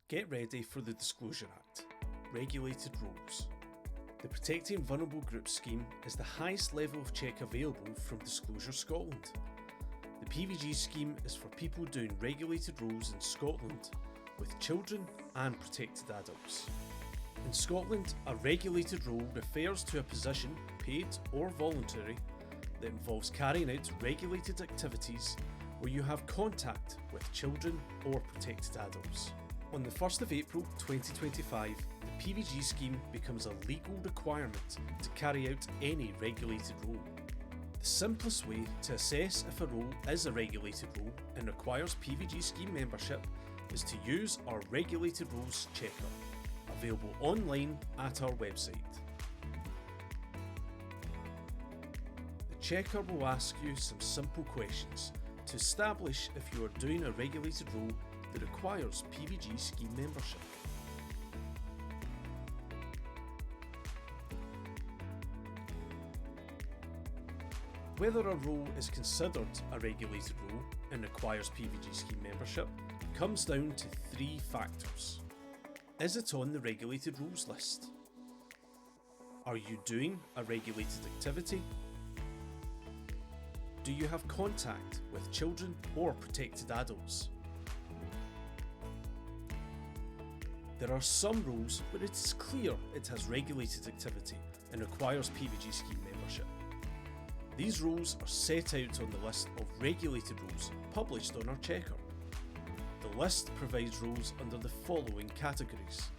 Get ready for the Disclosure Act. Regulated roles. The Protecting Vulnerable Groups scheme is the highest level of check available from Disclosure Scotland. The PVG scheme is for people doing regulated roles in Scotland with children and protected adults. In Scotland, a regulated role refers to a position, paid or voluntary, that involves carrying out regulated activities where you have contact with children or protected adults. On the 1st of April 2025, the PVG scheme becomes a legal requirement to carry out any regulated role. The simplest way to assess if a role is a regulated role and requires PVG scheme membership is to use our Regulated Roles Checker, available online at our website. The checker will ask you some simple questions to establish if you are doing a regulated role that requires PVG scheme membership. Whether a role is considered a regulated role and requires PVG scheme membership comes down to three factors. Is it on the regulated roles list? Are you doing a regulated activity? Do you have contact with children or protected adults? There are some roles where it is clear it has regulated activity and requires PVG scheme membership. These roles are set out on the list of regulated roles published on our checker. The list provides roles under the following categories: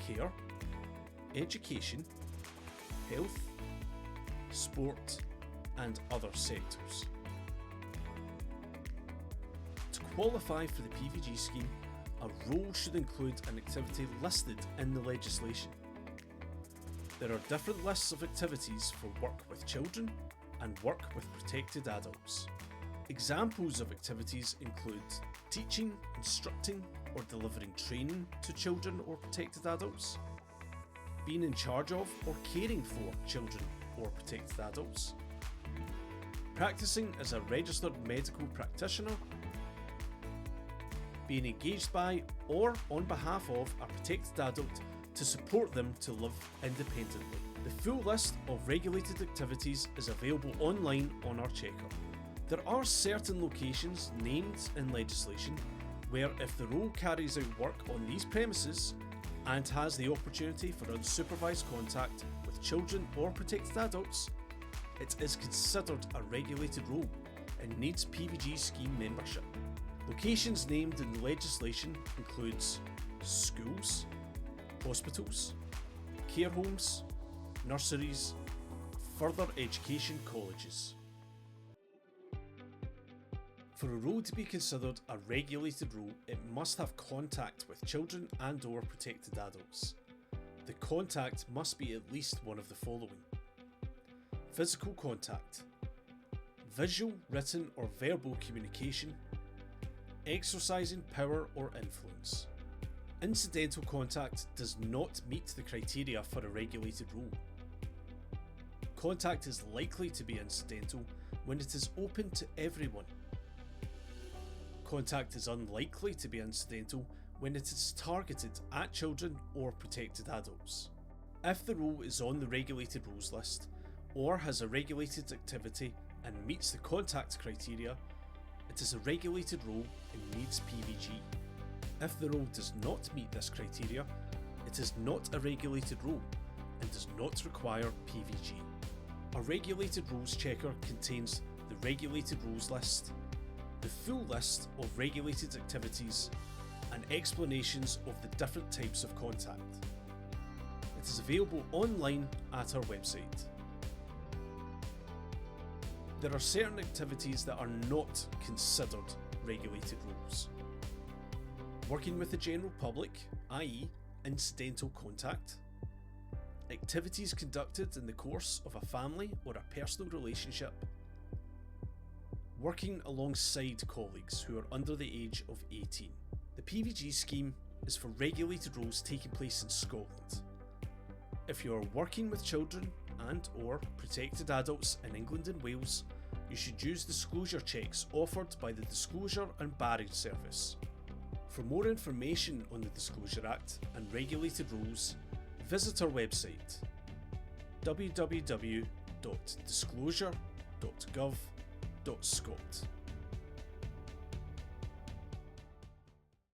care, education, health, sport, and other sectors. To qualify for the PVG scheme, a role should include an activity listed in the legislation. There are different lists of activities for work with children and work with protected adults. Examples of activities include teaching, instructing, or delivering training to children or protected adults, being in charge of or caring for children or protected adults, practicing as a registered medical practitioner, being engaged by or on behalf of a protected adult to support them to live independently. The full list of regulated activities is available online on our checker. There are certain locations named in legislation where if the role carries out work on these premises and has the opportunity for unsupervised contact with children or protected adults, it is considered a regulated role and needs PVG scheme membership. Locations named in the legislation includes schools, hospitals, care homes, nurseries, further education colleges. For a role to be considered a regulated role, it must have contact with children and or protected adults. The contact must be at least one of the following: physical contact, visual, written or verbal communication, exercising power or influence. Incidental contact does not meet the criteria for a regulated role. Contact is likely to be incidental when it is open to everyone. Contact is unlikely to be incidental when it is targeted at children or protected adults. If the role is on the regulated roles list or has a regulated activity and meets the contact criteria, it is a regulated role and needs PVG. If the role does not meet this criteria, it is not a regulated role and does not require PVG. A regulated roles checker contains the regulated roles list, the full list of regulated activities, and explanations of the different types of contact. It is available online at our website. There are certain activities that are not considered regulated roles. Working with the general public, i.e. incidental contact. Activities conducted in the course of a family or a personal relationship. Working alongside colleagues who are under the age of 18. The PVG scheme is for regulated roles taking place in Scotland. If you are working with children and or protected adults in England and Wales, you should use disclosure checks offered by the Disclosure and Barring Service. For more information on the Disclosure Act and regulated rules, visit our website www.disclosure.gov.scot.